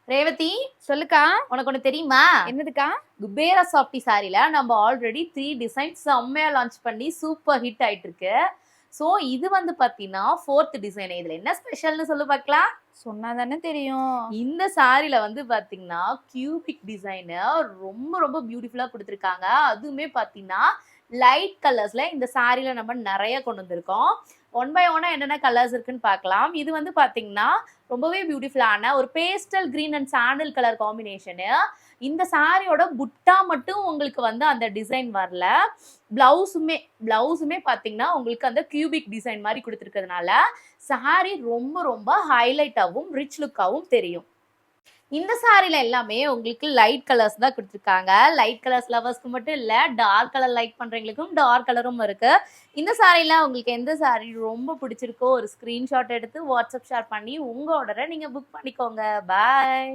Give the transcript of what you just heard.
ரேவதி, சொல்லுக்கா. உனக்கு ஒண்ணு தெரியுமா? என்னதுக்கா? குபேரா சாஃப்டி சாரில நம்ம ஆல்ரெடி 3 டிசைன்ஸ் செம்மையா லான்ச் பண்ணி சூப்பர் ஹிட் ஆயிட்டு இருக்கு. ஸோ இது வந்து பாத்தீங்கன்னா 4th டிசைன். இதுல என்ன ஸ்பெஷல்னு சொல்லு பார்க்கலாம். சொன்னா தானே தெரியும். இந்த சாரில வந்து பாத்தீங்கன்னா கியூபிக் டிசைன் ரொம்ப ரொம்ப பியூட்டிஃபுல்லா கொடுத்துருக்காங்க. அதுவுமே பாத்தீங்கன்னா லைட் கலர்ஸ்ல இந்த சாரில நம்ம நிறைய கொண்டு வந்திருக்கோம். ஒன் பை ஒன்னா என்னென்ன கலர்ஸ் இருக்குன்னு பார்க்கலாம். இது வந்து பாத்தீங்கன்னா ரொம்பவே பியூட்டிஃபுல்லான ஒரு pastel green and sandal colour combination. இந்த சாரியோட புட்டா மட்டும் உங்களுக்கு வந்து அந்த டிசைன் வரல. பிளவுஸுமே பாத்தீங்கன்னா உங்களுக்கு அந்த கியூபிக் டிசைன் மாதிரி கொடுத்துருக்கிறதுனால சாரி ரொம்ப ரொம்ப ஹைலைட்டாகவும் ரிச் லுக்காகவும் தெரியும். இந்த சாரில எல்லாமே உங்களுக்கு லைட் கலர்ஸ் தான் கொடுத்துருக்காங்க. லைட் கலர்ஸ் லவர்ஸ்க்கு மட்டும் இல்லை, டார்க் கலர் லைக் பண்ணுறவங்களுக்கும் டார்க் கலரும் இருக்கு. இந்த சாரில உங்களுக்கு எந்த சாரி ரொம்ப பிடிச்சிருக்கோ ஒரு ஸ்க்ரீன்ஷாட் எடுத்து வாட்ஸ்அப் ஷேர் பண்ணி உங்க ஆர்டரை நீங்கள் புக் பண்ணிக்கோங்க. பாய்.